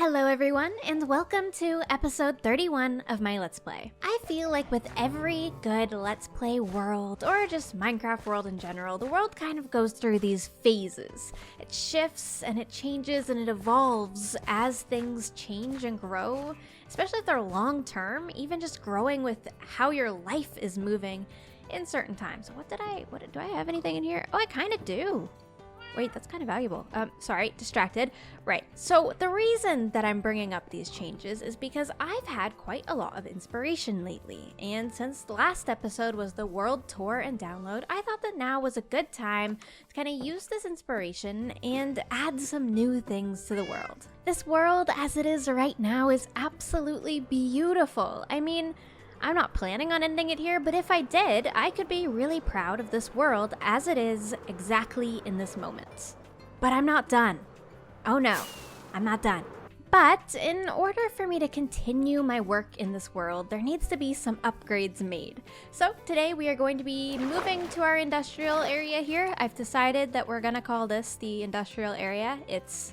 Hello everyone, and welcome to episode 31 of my Let's Play. I feel like with every good Let's Play world, or just Minecraft world in general, the world kind of goes through these phases. It shifts and it changes and it evolves as things change and grow, especially if they're long term, even just growing with how your life is moving in certain times. Do I have anything in here? Oh, I kind of do. Wait, that's kind of valuable. Sorry, distracted. Right, so the reason that I'm bringing up these changes is because I've had quite a lot of inspiration lately, and since the last episode was the world tour and download, I thought that now was a good time to kind of use this inspiration and add some new things to the world. This world as it is right now is absolutely beautiful. I mean, I'm not planning on ending it here, but if I did, I could be really proud of this world as it is exactly in this moment. But I'm not done. Oh no, I'm not done. But in order for me to continue my work in this world, there needs to be some upgrades made. So today we are going to be moving to our industrial area here. I've decided that we're gonna call this the industrial area. It's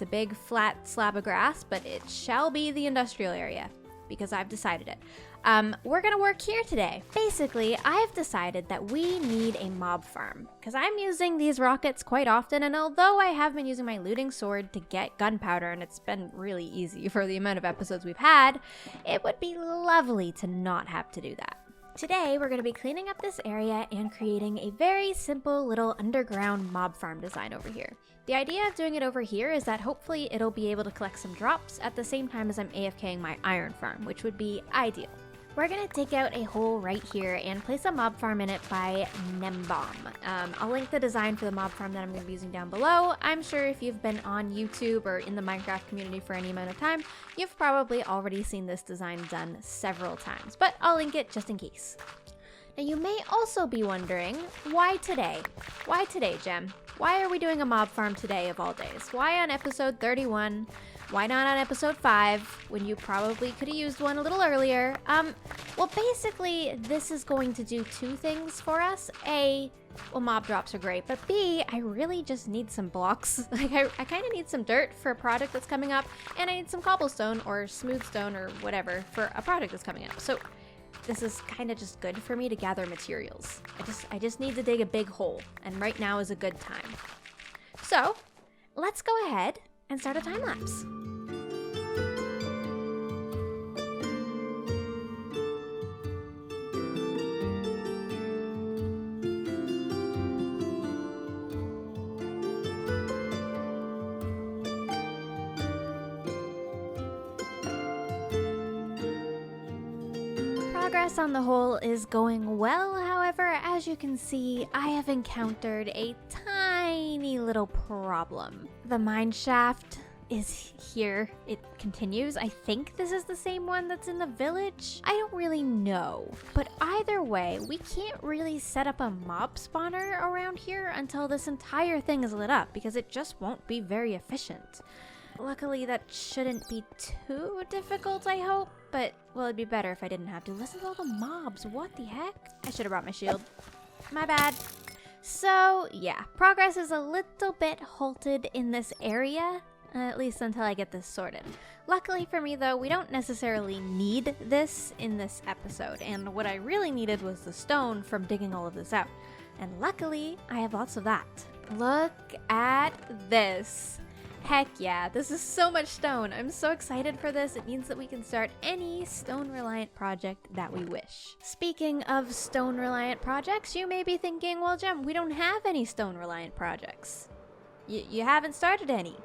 a big flat slab of grass, but it shall be the industrial area because I've decided it. We're gonna work here today. Basically, I've decided that we need a mob farm because I'm using these rockets quite often, and although I have been using my looting sword to get gunpowder, and it's been really easy for the amount of episodes we've had, it would be lovely to not have to do that. Today, we're going to be cleaning up this area and creating a very simple little underground mob farm design over here. The idea of doing it over here is that hopefully it'll be able to collect some drops at the same time as I'm AFKing my iron farm, which would be ideal. We're gonna dig out a hole right here and place a mob farm in it by Nembomb. I'll link the design for the mob farm that I'm gonna be using down below. I'm sure if you've been on YouTube or in the Minecraft community for any amount of time, you've probably already seen this design done several times, but I'll link it just in case. Now you may also be wondering, why today? Why today, Gem? Why are we doing a mob farm today of all days? Why on episode 31? Why not on episode 5, when you probably could have used one a little earlier? Well, basically, this is going to do two things for us. A, well, mob drops are great, but B, I really just need some blocks. Like, I kind of need some dirt for a project that's coming up, and I need some cobblestone or smooth stone or whatever for a project that's coming up. So this is kind of just good for me to gather materials. I just need to dig a big hole, and right now is a good time. So, let's go ahead and start a time lapse. Progress on the whole is going well, however, as you can see, I have encountered a tiny little problem. The mine shaft is here. It continues. I think this is the same one that's in the village. I don't really know. But either way, we can't really set up a mob spawner around here until this entire thing is lit up because it just won't be very efficient. Luckily, that shouldn't be too difficult, I hope. But, well, it'd be better if I didn't have to. Listen to all the mobs. What the heck? I should have brought my shield. My bad. So, yeah. Progress is a little bit halted in this area. At least until I get this sorted. Luckily for me, though, we don't necessarily need this in this episode. And what I really needed was the stone from digging all of this out. And luckily, I have lots of that. Look at this. Heck yeah, this is so much stone. I'm so excited for this. It means that we can start any stone-reliant project that we wish. Speaking of stone-reliant projects, you may be thinking, well, Gem, we don't have any stone-reliant projects. You haven't started any.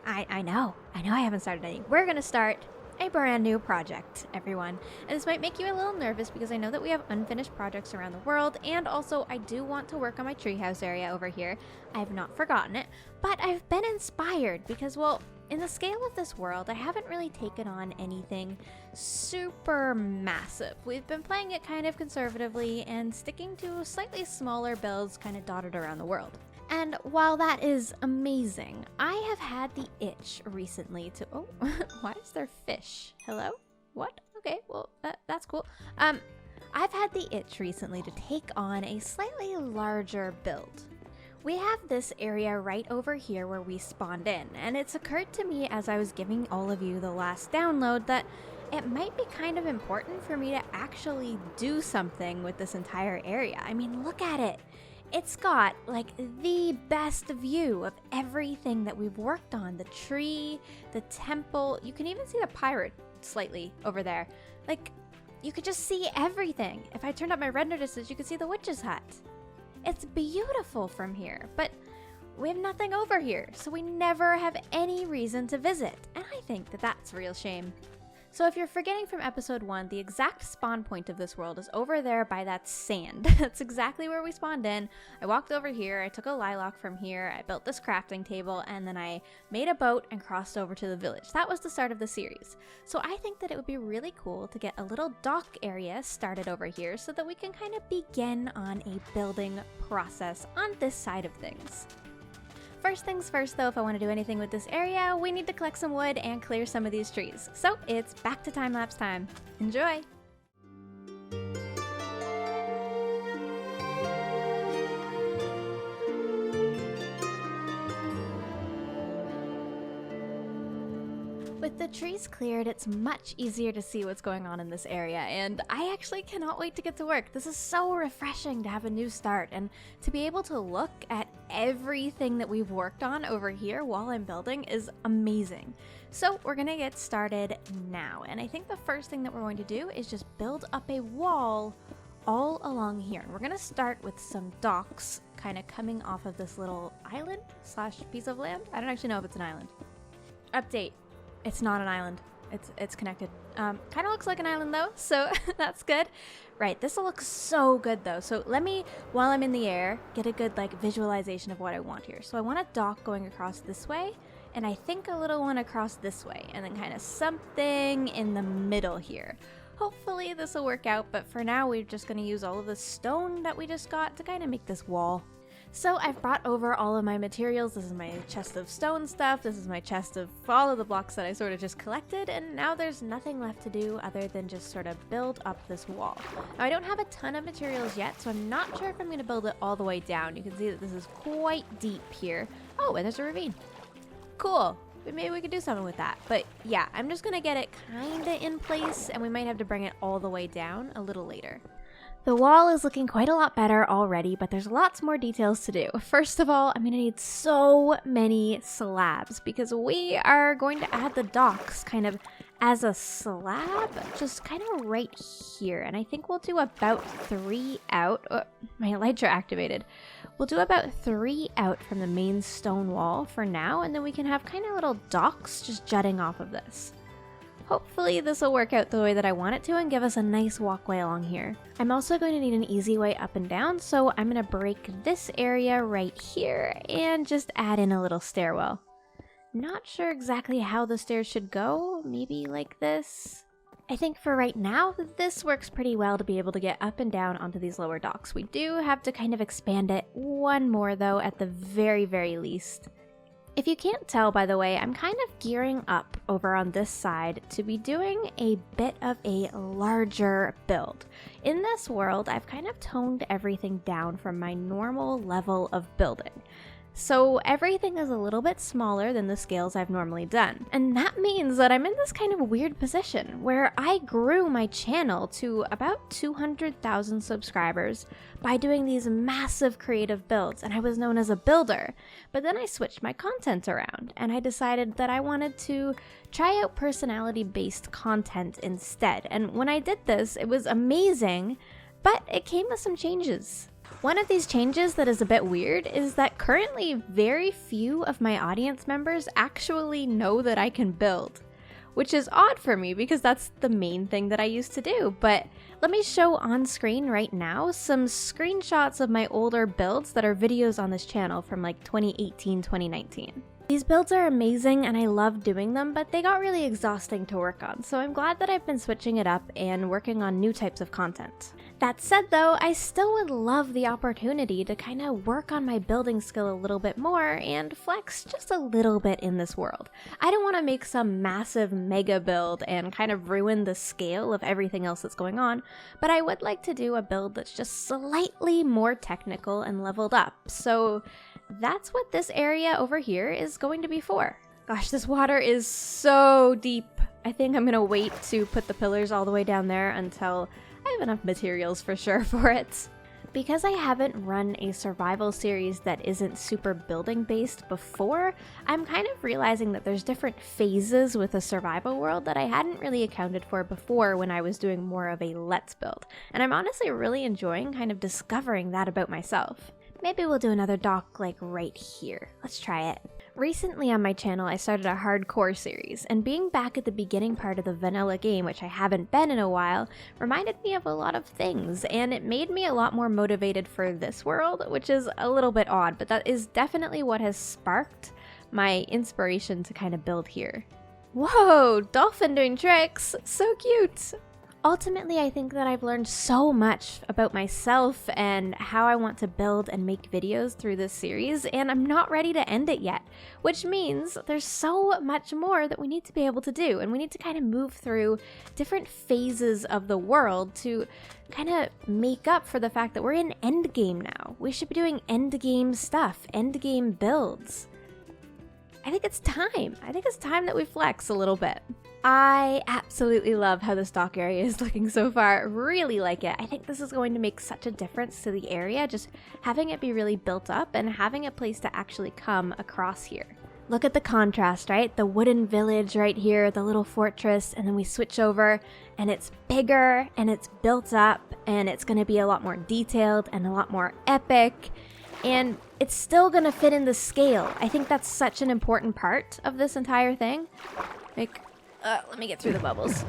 I know I haven't started any. We're gonna start a brand new project, everyone. And this might make you a little nervous because I know that we have unfinished projects around the world, and also I do want to work on my treehouse area over here. I have not forgotten it, but I've been inspired because, well, in the scale of this world, I haven't really taken on anything super massive. We've been playing it kind of conservatively and sticking to slightly smaller builds kind of dotted around the world. And while that is amazing, I have had the itch recently to, oh, why is there fish? Hello? What? Okay, well, that's cool. I've had the itch recently to take on a slightly larger build. We have this area right over here where we spawned in, and it's occurred to me as I was giving all of you the last download that it might be kind of important for me to actually do something with this entire area. I mean, look at it. It's got like the best view of everything that we've worked on. The tree, the temple, you can even see the pirate slightly over there. Like, you could just see everything. If I turned up my render distance, you could see the witch's hut. It's beautiful from here, but we have nothing over here, so we never have any reason to visit, and I think that that's a real shame. So if you're forgetting from episode 1, the exact spawn point of this world is over there by that sand. That's exactly where we spawned in. I walked over here, I took a lilac from here, I built this crafting table, and then I made a boat and crossed over to the village. That was the start of the series. So I think that it would be really cool to get a little dock area started over here so that we can kind of begin on a building process on this side of things. First things first though, if I want to do anything with this area, we need to collect some wood and clear some of these trees. So it's back to time-lapse time. Enjoy! With the trees cleared, it's much easier to see what's going on in this area, and I actually cannot wait to get to work. This is so refreshing to have a new start, and to be able to look at everything that we've worked on over here while I'm building is amazing. So we're gonna get started now, and I think the first thing that we're going to do is just build up a wall all along here. And we're gonna start with some docks kind of coming off of this little island slash piece of land. I don't actually know if it's an island. Update. It's not an island. It's connected. Kind of looks like an island though, so that's good. Right, this will look so good though. So let me, while I'm in the air, get a good like visualization of what I want here. So I want a dock going across this way, and I think a little one across this way, and then kind of something in the middle here. Hopefully this will work out, but for now we're just going to use all of the stone that we just got to kind of make this wall. So I've brought over all of my materials. This is my chest of stone stuff. This is my chest of all of the blocks that I sort of just collected. And now there's nothing left to do other than just sort of build up this wall. Now I don't have a ton of materials yet, so I'm not sure if I'm going to build it all the way down. You can see that this is quite deep here. Oh, and there's a ravine. Cool. Maybe we could do something with that. But yeah, I'm just going to get it kind of in place, and we might have to bring it all the way down a little later. The wall is looking quite a lot better already, but there's lots more details to do. First of all, I'm going to need so many slabs because we are going to add the docks kind of as a slab, just kind of right here. And I think we'll do about 3 out. Oh, my elytra activated. We'll do about 3 out from the main stone wall for now, and then we can have kind of little docks just jutting off of this. Hopefully this will work out the way that I want it to and give us a nice walkway along here. I'm also going to need an easy way up and down, so I'm going to break this area right here and just add in a little stairwell. Not sure exactly how the stairs should go, maybe like this. I think for right now, this works pretty well to be able to get up and down onto these lower docks. We do have to kind of expand it one more though, at the very, very least. If you can't tell, by the way, I'm kind of gearing up over on this side to be doing a bit of a larger build. In this world, I've kind of toned everything down from my normal level of building. So everything is a little bit smaller than the scales I've normally done. And that means that I'm in this kind of weird position where I grew my channel to about 200,000 subscribers by doing these massive creative builds, and I was known as a builder. But then I switched my content around and I decided that I wanted to try out personality-based content instead. And when I did this, it was amazing, but it came with some changes. One of these changes that is a bit weird is that currently very few of my audience members actually know that I can build, which is odd for me because that's the main thing that I used to do. But let me show on screen right now some screenshots of my older builds that are videos on this channel from like 2018, 2019. These builds are amazing and I love doing them, but they got really exhausting to work on, so I'm glad that I've been switching it up and working on new types of content. That said though, I still would love the opportunity to kind of work on my building skill a little bit more and flex just a little bit in this world. I don't want to make some massive mega build and kind of ruin the scale of everything else that's going on, but I would like to do a build that's just slightly more technical and leveled up. So that's what this area over here is going to be for. Gosh, this water is so deep. I think I'm gonna wait to put the pillars all the way down there until I have enough materials for sure for it. Because I haven't run a survival series that isn't super building based before, I'm kind of realizing that there's different phases with a survival world that I hadn't really accounted for before when I was doing more of a let's build. And I'm honestly really enjoying kind of discovering that about myself. Maybe we'll do another dock like right here. Let's try it. Recently on my channel, I started a hardcore series, and being back at the beginning part of the vanilla game, which I haven't been in a while, reminded me of a lot of things, and it made me a lot more motivated for this world, which is a little bit odd, but that is definitely what has sparked my inspiration to kind of build here. Whoa, dolphin doing tricks! So cute! Ultimately, I think that I've learned so much about myself and how I want to build and make videos through this series, and I'm not ready to end it yet, which means there's so much more that we need to be able to do, and we need to kind of move through different phases of the world to kind of make up for the fact that we're in endgame now. We should be doing endgame stuff, endgame builds. I think it's time. I think it's time that we flex a little bit. I absolutely love how the stock area is looking so far. Really like it. I think this is going to make such a difference to the area, just having it be really built up and having a place to actually come across here. Look at the contrast, right? The wooden village right here, the little fortress, and then we switch over and it's bigger and it's built up and it's going to be a lot more detailed and a lot more epic. And it's still going to fit in the scale. I think that's such an important part of this entire thing. Let me get through the bubbles.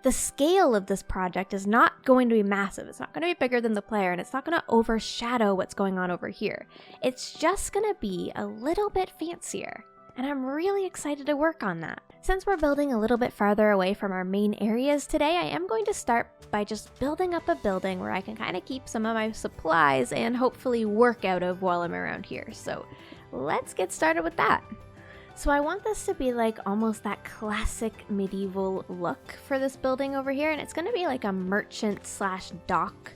The scale of this project is not going to be massive. It's not going to be bigger than the player, and it's not going to overshadow what's going on over here. It's just going to be a little bit fancier, and I'm really excited to work on that. Since we're building a little bit farther away from our main areas today, I am going to start by just building up a building where I can kind of keep some of my supplies and hopefully work out of while I'm around here. So let's get started with that. So I want this to be like almost that classic medieval look for this building over here, and it's going to be like a merchant slash dock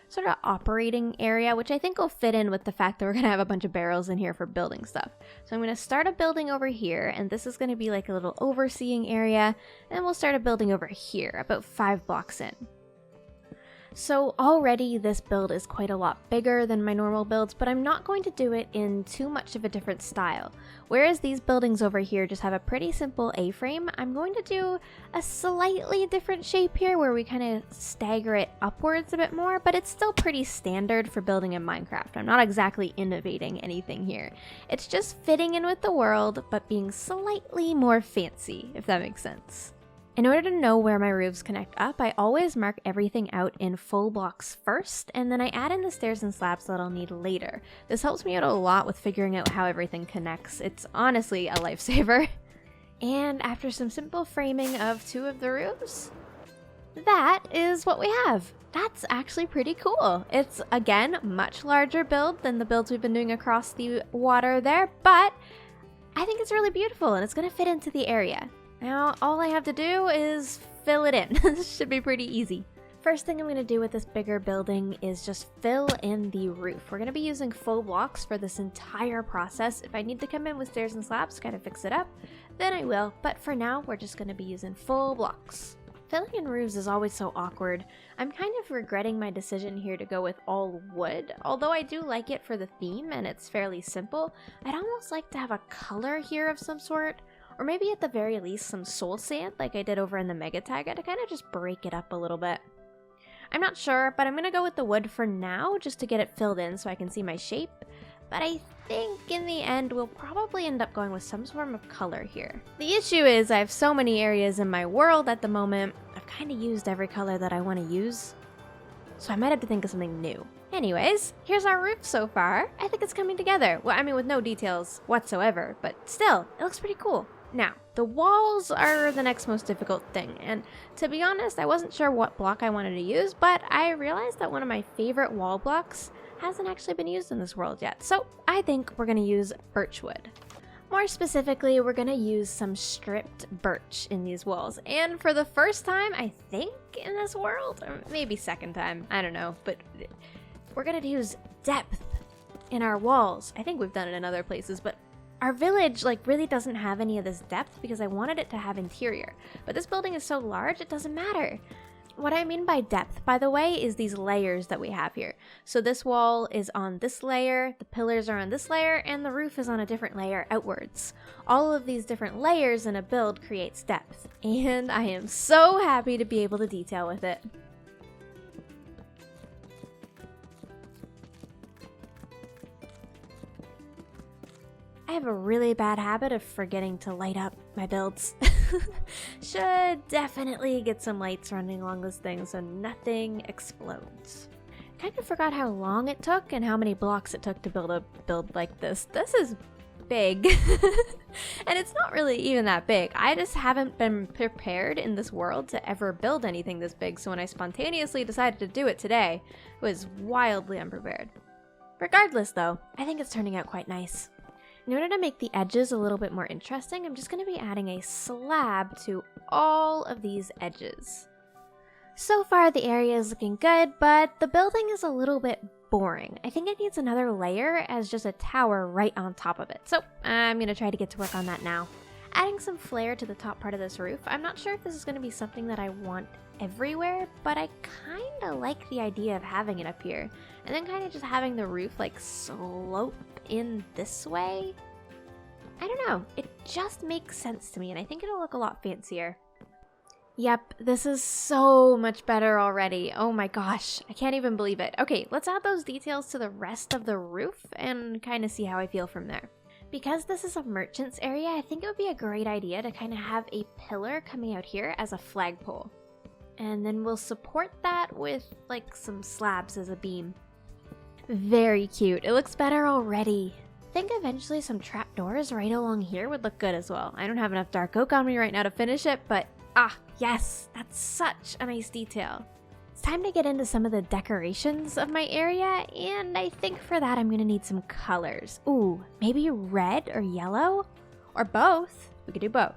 sort of operating area, which I think will fit in with the fact that we're going to have a bunch of barrels in here for building stuff. So I'm going to start a building over here, and this is going to be like a little overseeing area, and then we'll start a building over here, about 5 blocks in. So already this build is quite a lot bigger than my normal builds, but I'm not going to do it in too much of a different style. Whereas these buildings over here just have a pretty simple A-frame, I'm going to do a slightly different shape here where we kind of stagger it upwards a bit more, but it's still pretty standard for building in Minecraft. I'm not exactly innovating anything here. It's just fitting in with the world, but being slightly more fancy, if that makes sense. In order to know where my roofs connect up, I always mark everything out in full blocks first, and then I add in the stairs and slabs that I'll need later. This helps me out a lot with figuring out how everything connects. It's honestly a lifesaver. And after some simple framing of 2 of the roofs, that is what we have. That's actually pretty cool. It's, again, much larger build than the builds we've been doing across the water there, but I think it's really beautiful and it's going to fit into the area. Now, all I have to do is fill it in. This should be pretty easy. First thing I'm going to do with this bigger building is just fill in the roof. We're going to be using full blocks for this entire process. If I need to come in with stairs and slabs to kind of fix it up, then I will. But for now, we're just going to be using full blocks. Filling in roofs is always so awkward. I'm kind of regretting my decision here to go with all wood. Although I do like it for the theme and it's fairly simple, I'd almost like to have a color here of some sort. Or maybe at the very least some soul sand like I did over in the Mega Taiga to kind of just break it up a little bit. I'm not sure, but I'm going to go with the wood for now just to get it filled in so I can see my shape. But I think in the end we'll probably end up going with some form of color here. The issue is I have so many areas in my world at the moment, I've kind of used every color that I want to use. So I might have to think of something new. Anyways, here's our roof so far. I think it's coming together. Well, I mean with no details whatsoever, but still, it looks pretty cool. Now, the walls are the next most difficult thing, and to be honest, I wasn't sure what block I wanted to use, but I realized that one of my favorite wall blocks hasn't actually been used in this world yet, so I think we're going to use birchwood. More specifically, we're going to use some stripped birch in these walls, and for the first time, I think, in this world, or maybe second time, I don't know, but we're going to use depth. in our walls. I think we've done it in other places, but our village like really doesn't have any of this depth because I wanted it to have interior. But this building is so large, it doesn't matter. What I mean by depth, by the way, is these layers that we have here. So this wall is on this layer, the pillars are on this layer, and the roof is on a different layer outwards. All of these different layers in a build creates depth, and I am so happy to be able to detail with it. I have a really bad habit of forgetting to light up my builds. Should definitely get some lights running along this thing so nothing explodes. Kind of forgot how long it took and how many blocks it took to build a build like this. This is big. And it's not really even that big. I just haven't been prepared in this world to ever build anything this big, so when I spontaneously decided to do it today, I was wildly unprepared. Regardless though, I think it's turning out quite nice. In order to make the edges a little bit more interesting, I'm just going to be adding a slab to all of these edges. So far the area is looking good, but the building is a little bit boring. I think it needs another layer as just a tower right on top of it. So I'm going to try to get to work on that now. Adding some flair to the top part of this roof. I'm not sure if this is going to be something that I want everywhere, but I kind of like the idea of having it up here. And then kind of just having the roof like slope in this way. I don't know, it just makes sense to me and I think it'll look a lot fancier. Yep, this is so much better already. Oh my gosh, I can't even believe it. Okay, let's add those details to the rest of the roof and kind of see how I feel from there. Because this is a merchant's area, I think it would be a great idea to kind of have a pillar coming out here as a flagpole. And then we'll support that with like some slabs as a beam. Very cute. It looks better already. I think eventually some trapdoors right along here would look good as well. I don't have enough dark oak on me right now to finish it, but yes, that's such a nice detail. It's time to get into some of the decorations of my area, and I think for that I'm gonna need some colors. Ooh, maybe red or yellow? Or both. We could do both.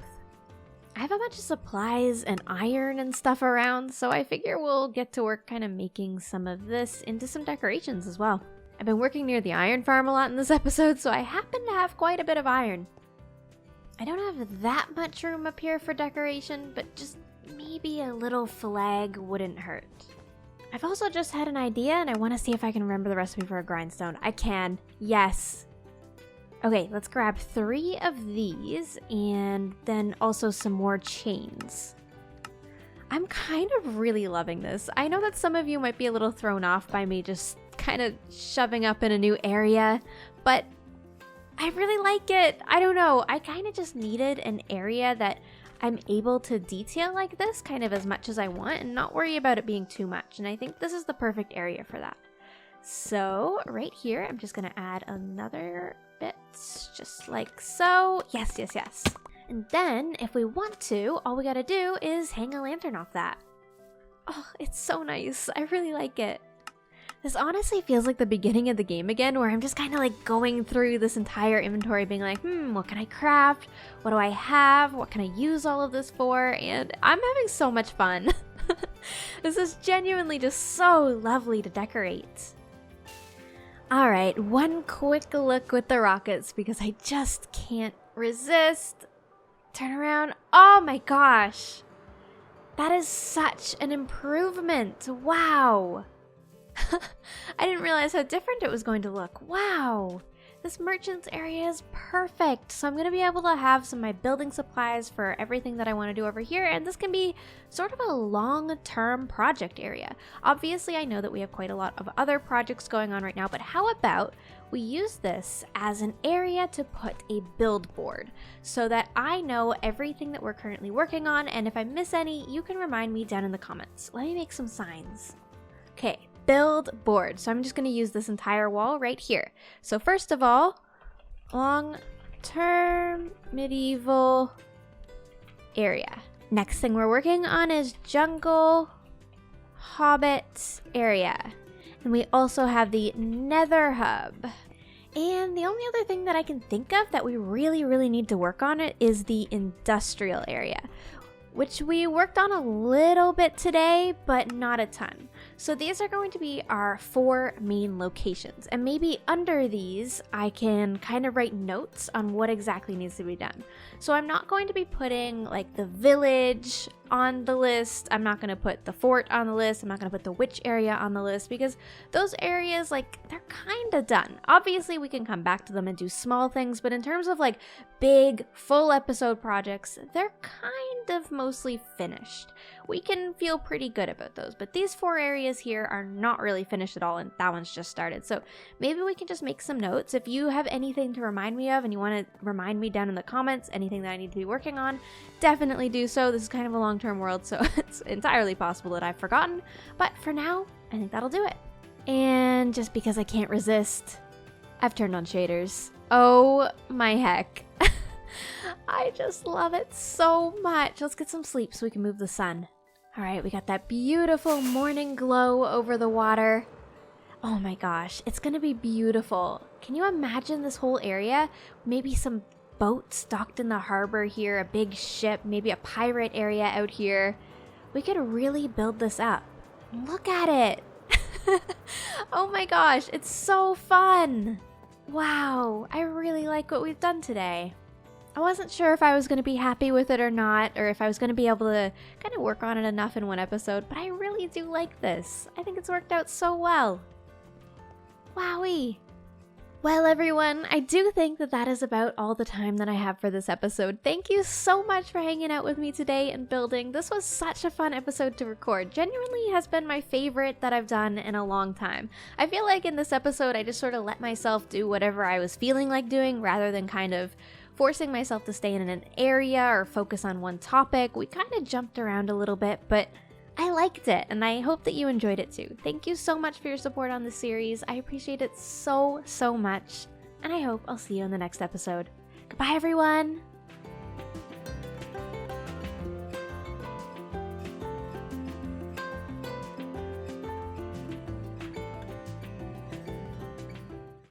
I have a bunch of supplies and iron and stuff around, so I figure we'll get to work kind of making some of this into some decorations as well. I've been working near the iron farm a lot in this episode, so I happen to have quite a bit of iron. I don't have that much room up here for decoration, but just maybe a little flag wouldn't hurt. I've also just had an idea and I want to see if I can remember the recipe for a grindstone. I can. Yes. Okay, let's grab 3 of these and then also some more chains. I'm kind of really loving this. I know that some of you might be a little thrown off by me just kind of shoving up in a new area, but I really like it. I don't know. I kind of just needed an area that I'm able to detail like this kind of as much as I want and not worry about it being too much. And I think this is the perfect area for that. So right here, I'm just going to add another bit just like so. Yes. And then if we want to, all we got to do is hang a lantern off that. Oh, it's so nice. I really like it. This honestly feels like the beginning of the game again, where I'm just kind of like going through this entire inventory being like, what can I craft? What do I have? What can I use all of this for? And I'm having so much fun. This is genuinely just so lovely to decorate. All right, one quick look with the rockets because I just can't resist. Turn around. Oh my gosh. That is such an improvement. Wow. I didn't realize how different it was going to look. Wow. This merchant's area is perfect. So I'm going to be able to have some of my building supplies for everything that I want to do over here. And this can be sort of a long-term project area. Obviously, I know that we have quite a lot of other projects going on right now, but how about we use this as an area to put a build board so that I know everything that we're currently working on. And if I miss any, you can remind me down in the comments. Let me make some signs. Okay. Build board. So I'm just going to use this entire wall right here. So first of all, long-term medieval area. Next thing we're working on is jungle hobbit area. And we also have the nether hub. And the only other thing that I can think of that we really need to work on it is the industrial area. which we worked on a little bit today, but not a ton. So these are going to be our 4 main locations, and maybe under these I can kind of write notes on what exactly needs to be done. So I'm not going to be putting like the village on the list, I'm not going to put the fort on the list, I'm not going to put the witch area on the list, because those areas, like, they're kind of done. Obviously we can come back to them and do small things, but in terms of like big full episode projects, they're kind of mostly finished. We can feel pretty good about those, but these 4 areas here are not really finished at all, and that one's just started. So maybe we can just make some notes. If you have anything to remind me of and you want to remind me down in the comments, anything that I need to be working on, definitely do so. This is kind of a long-term world, so it's entirely possible that I've forgotten, but for now, I think that'll do it. And just because I can't resist, I've turned on shaders. Oh my heck. I just love it so much. Let's get some sleep so we can move the sun. All right, we got that beautiful morning glow over the water. Oh my gosh, it's gonna be beautiful. Can you imagine this whole area? Maybe some boats docked in the harbor here, a big ship, maybe a pirate area out here. We could really build this up. Look at it. Oh my gosh, it's so fun. Wow, I really like what we've done today. I wasn't sure if I was going to be happy with it or not, or if I was going to be able to kind of work on it enough in one episode, but I really do like this. I think it's worked out so well. Wowee. Well, everyone, I do think that that is about all the time that I have for this episode. Thank you so much for hanging out with me today and building. This was such a fun episode to record. Genuinely has been my favorite that I've done in a long time. I feel like in this episode, I just sort of let myself do whatever I was feeling like doing rather than kind of forcing myself to stay in an area or focus on one topic. We kind of jumped around a little bit, but I liked it, and I hope that you enjoyed it too. Thank you so much for your support on this series. I appreciate it so, so much, and I hope I'll see you in the next episode. Goodbye, everyone!